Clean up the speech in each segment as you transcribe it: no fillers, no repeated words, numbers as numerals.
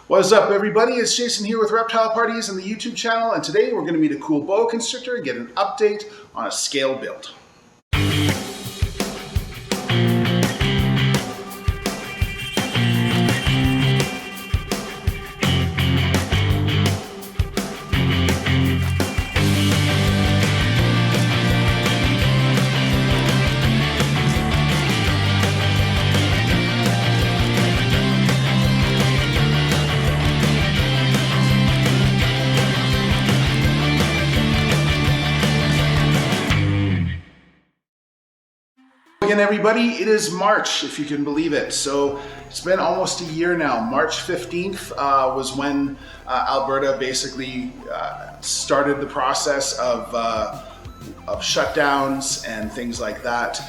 What's up, everybody? It's Jason here with Reptile Parties and the YouTube channel, and today we're going to meet a cool boa constrictor and get an update on a scale build. Again, everybody, it is March, if you can believe it. So it's been almost a year now. March 15th was when Alberta basically started the process of shutdowns and things like that.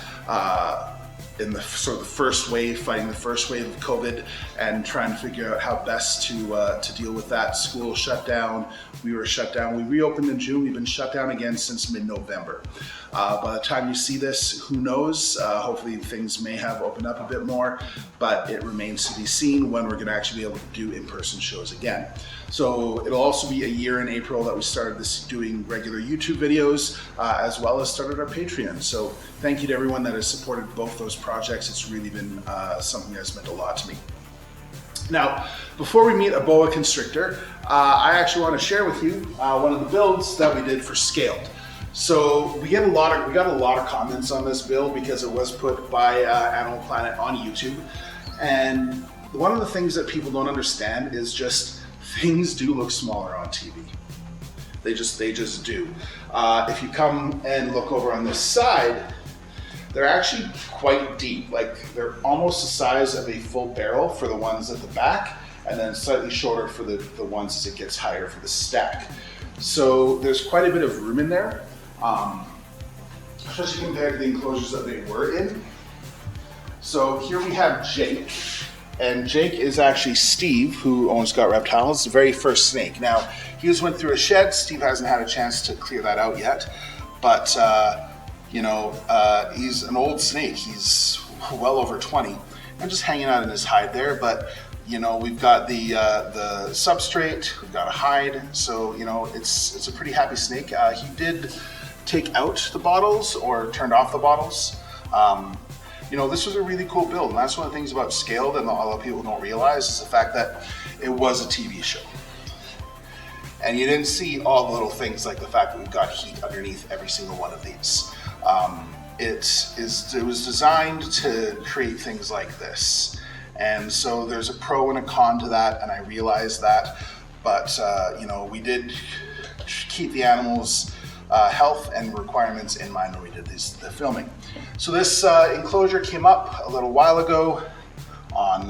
In the sort of the first wave, fighting the first wave of COVID and trying to figure out how best to deal with that. School shut down, we were shut down. We reopened in June, we've been shut down again since mid-November. By the time you see this, who knows? Hopefully things may have opened up a bit more, but it remains to be seen when we're gonna actually be able to do in-person shows again. So it'll also be a year in April that we started doing regular YouTube videos, as well as started our Patreon. So thank you to everyone that has supported both those projects. It's really been something that's meant a lot to me. Now, before we meet a boa constrictor, I actually want to share with you one of the builds that we did for scaled. So we got a lot of comments on this build because it was put by Animal Planet on YouTube. And one of the things that people don't understand is just things do look smaller on TV. They just do. If you come and look over on this side, they're actually quite deep. Like they're almost the size of a full barrel for the ones at the back, and then slightly shorter for the ones as it gets higher for the stack. So there's quite a bit of room in there, especially compared to the enclosures that they were in. So here we have Jake, and Jake is actually Steve, who owns Got Reptiles, the very first snake. Now, he just went through a shed. Steve hasn't had a chance to clear that out yet, but he's an old snake. He's well over 20 and just hanging out in his hide there. But we've got the substrate, we've got a hide, so it's a pretty happy snake. He did take out the bottles or turned off the bottles. This was a really cool build, and that's one of the things about scaled and a lot of people don't realize is the fact that it was a TV show. And you didn't see all the little things like the fact that we've got heat underneath every single one of these. It was designed to create things like this. And so there's a pro and a con to that, and I realize that. But, we did keep the animals' health and requirements in mind when we did the filming. So this enclosure came up a little while ago on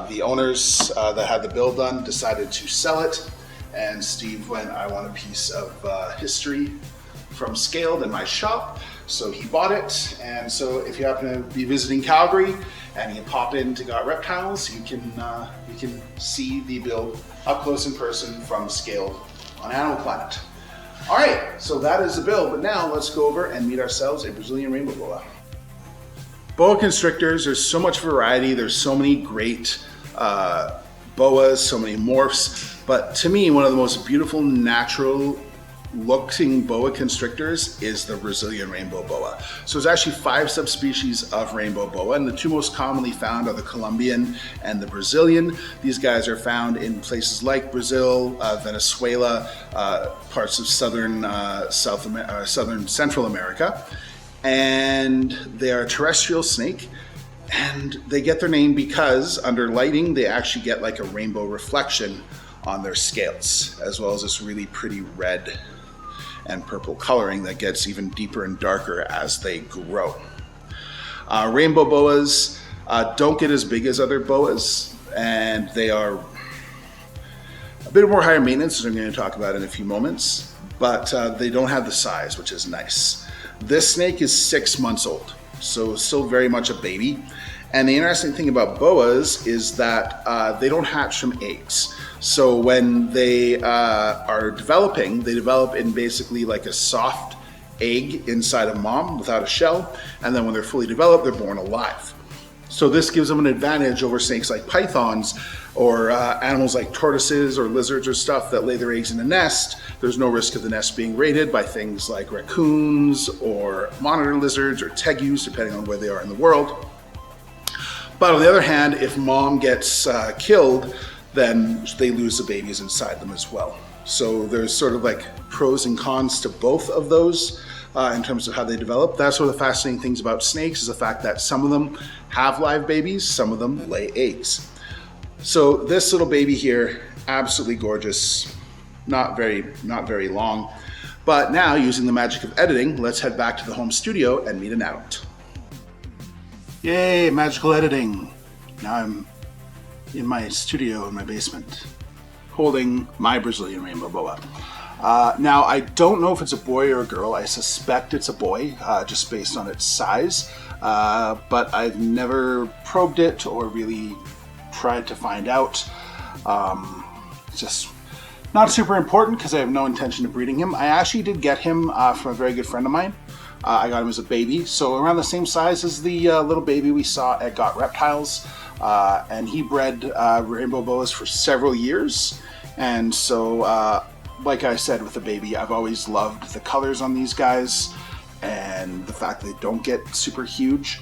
the owners that had the build done decided to sell it, and Steve went, I want a piece of history from Scaled in my shop, so he bought it. And so if you happen to be visiting Calgary and you pop in to Got Reptiles, you can see the build up close in person from Scaled on Animal Planet. All right, so that is the build, but now let's go over and meet ourselves a Brazilian Rainbow Boa. Boa constrictors, there's so much variety, there's so many great boas, so many morphs, but to me, one of the most beautiful natural looking boa constrictors is the Brazilian Rainbow Boa. So there's actually 5 subspecies of Rainbow Boa, and the 2 most commonly found are the Colombian and the Brazilian. These guys are found in places like Brazil, Venezuela, parts of southern Central America, and they are a terrestrial snake. And they get their name because under lighting, they actually get like a rainbow reflection on their scales, as well as this really pretty red and purple coloring that gets even deeper and darker as they grow. Rainbow boas don't get as big as other boas, and they are a bit more higher maintenance, as I'm going to talk about in a few moments, but they don't have the size, which is nice. This snake is 6 months old, so still very much a baby. And the interesting thing about boas is that they don't hatch from eggs. So when they are developing, they develop in basically like a soft egg inside a mom without a shell. And then when they're fully developed, they're born alive. So this gives them an advantage over snakes like pythons or animals like tortoises or lizards or stuff that lay their eggs in a nest. There's no risk of the nest being raided by things like raccoons or monitor lizards or tegus, depending on where they are in the world. But on the other hand, if mom gets killed, then they lose the babies inside them as well. So there's sort of like pros and cons to both of those in terms of how they develop. That's one of the fascinating things about snakes, is the fact that some of them have live babies, some of them lay eggs. So this little baby here, absolutely gorgeous, not very long. But now, using the magic of editing, let's head back to the home studio and meet an adult. Yay, magical editing. Now I'm in my studio in my basement, holding my Brazilian Rainbow Boa. Now, I don't know if it's a boy or a girl. I suspect it's a boy, just based on its size, but I've never probed it or really tried to find out. It's just not super important because I have no intention of breeding him. I actually did get him from a very good friend of mine. I got him as a baby, so around the same size as the little baby we saw at Got Reptiles, and he bred rainbow boas for several years. And so, like I said with the baby, I've always loved the colors on these guys and the fact that they don't get super huge.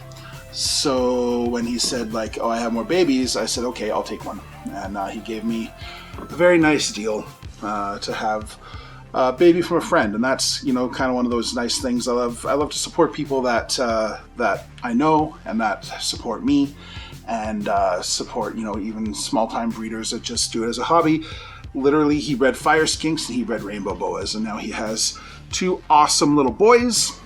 So when he said like, oh, I have more babies, I said, okay, I'll take one. And he gave me a very nice deal to have a baby from a friend. And that's, you know, kind of one of those nice things. I love to support people that that I know and that support me, and support, you know, even small-time breeders that just do it as a hobby. Literally, he bred fire skinks and he bred rainbow boas, and now he has two awesome little boys.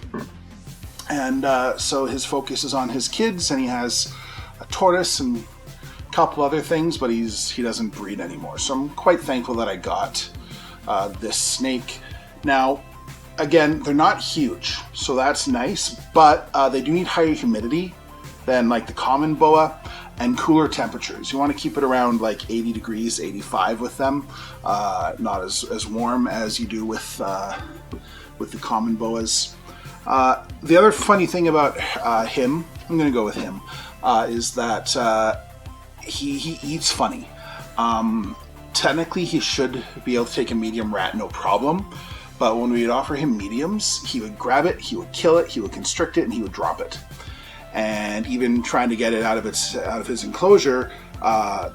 And so his focus is on his kids, and he has a tortoise and a couple other things, but he doesn't breed anymore. So I'm quite thankful that I got this snake. Now, again, they're not huge, so that's nice, but they do need higher humidity than like the common boa, and cooler temperatures. You want to keep it around like 80 degrees, 85 with them, not as warm as you do with the common boas. The other funny thing about him, I'm going to go with him, is that he eats funny. Technically, he should be able to take a medium rat, no problem. But when we would offer him mediums, he would grab it, he would kill it, he would constrict it, and he would drop it. And even trying to get it out of his enclosure,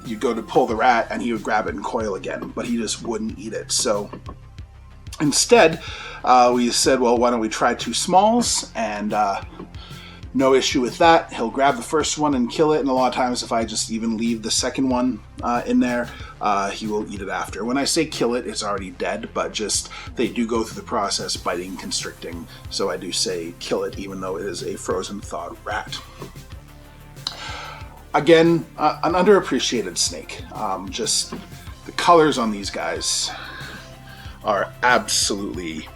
you'd go to pull the rat, and he would grab it and coil again. But he just wouldn't eat it. So instead, we said, well, why don't we try two smalls? And no issue with that. He'll grab the first one and kill it, and a lot of times if I just even leave the second one in there, he will eat it after. When I say kill it, it's already dead, but just they do go through the process, biting, constricting, so I do say kill it, even though it is a frozen thawed rat. Again, an underappreciated snake. Just the colors on these guys are absolutely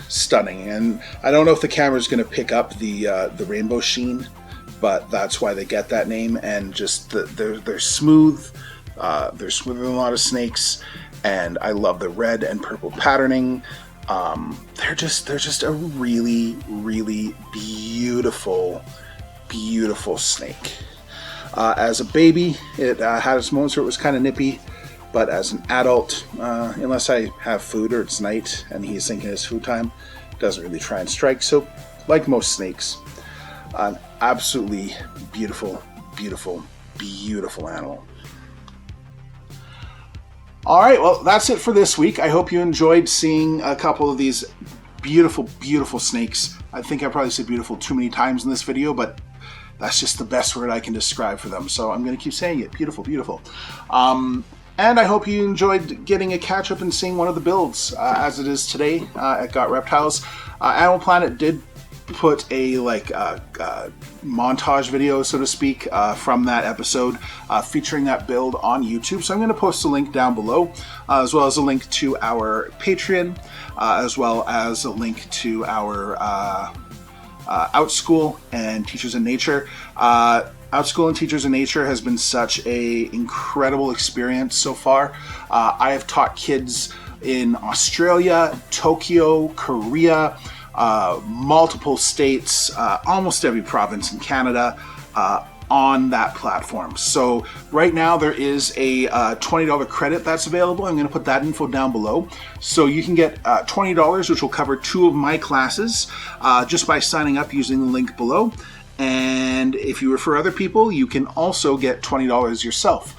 stunning, and I don't know if the camera's going to pick up the rainbow sheen, but that's why they get that name. And just they're smooth. They're smoother than a lot of snakes, and I love the red and purple patterning. They're just a really, really beautiful snake. As a baby, it had its moments where it was kind of nippy. But as an adult, unless I have food or it's night and he's thinking it's food time, doesn't really try and strike. So, like most snakes, an absolutely beautiful, beautiful, beautiful animal. All right, well, that's it for this week. I hope you enjoyed seeing a couple of these beautiful, beautiful snakes. I think I probably said beautiful too many times in this video, but that's just the best word I can describe for them. So I'm going to keep saying it. Beautiful, beautiful. And I hope you enjoyed getting a catch-up and seeing one of the builds as it is today at Got Reptiles. Animal Planet did put a montage video, so to speak, from that episode featuring that build on YouTube. So I'm going to post a link down below, as well as a link to our Patreon, as well as a link to our Outschool and Teachers in Nature. Outschool and Teachers in Nature has been such a incredible experience so far. I have taught kids in Australia, Tokyo, Korea, multiple states, almost every province in Canada, on that platform. So right now there is a $20 credit that's available. I'm going to put that info down below. So you can get $20, which will cover 2 of my classes, just by signing up using the link below. And if you refer other people, you can also get $20 yourself.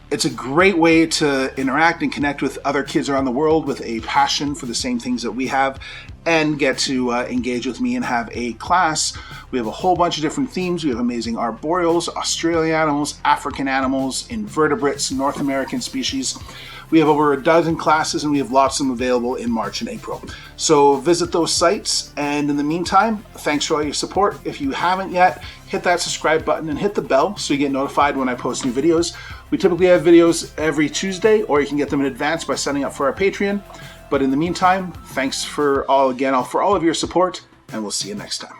It's a great way to interact and connect with other kids around the world with a passion for the same things that we have, and get to engage with me and have a class. We have a whole bunch of different themes. We have amazing arboreals, Australian animals, African animals, invertebrates, North American species. We have over a dozen classes, and we have lots of them available in March and April. So visit those sites, and in the meantime, thanks for all your support. If you haven't yet, hit that subscribe button and hit the bell so you get notified when I post new videos. We typically have videos every Tuesday, or you can get them in advance by signing up for our Patreon. But in the meantime, thanks for all of your support, and we'll see you next time.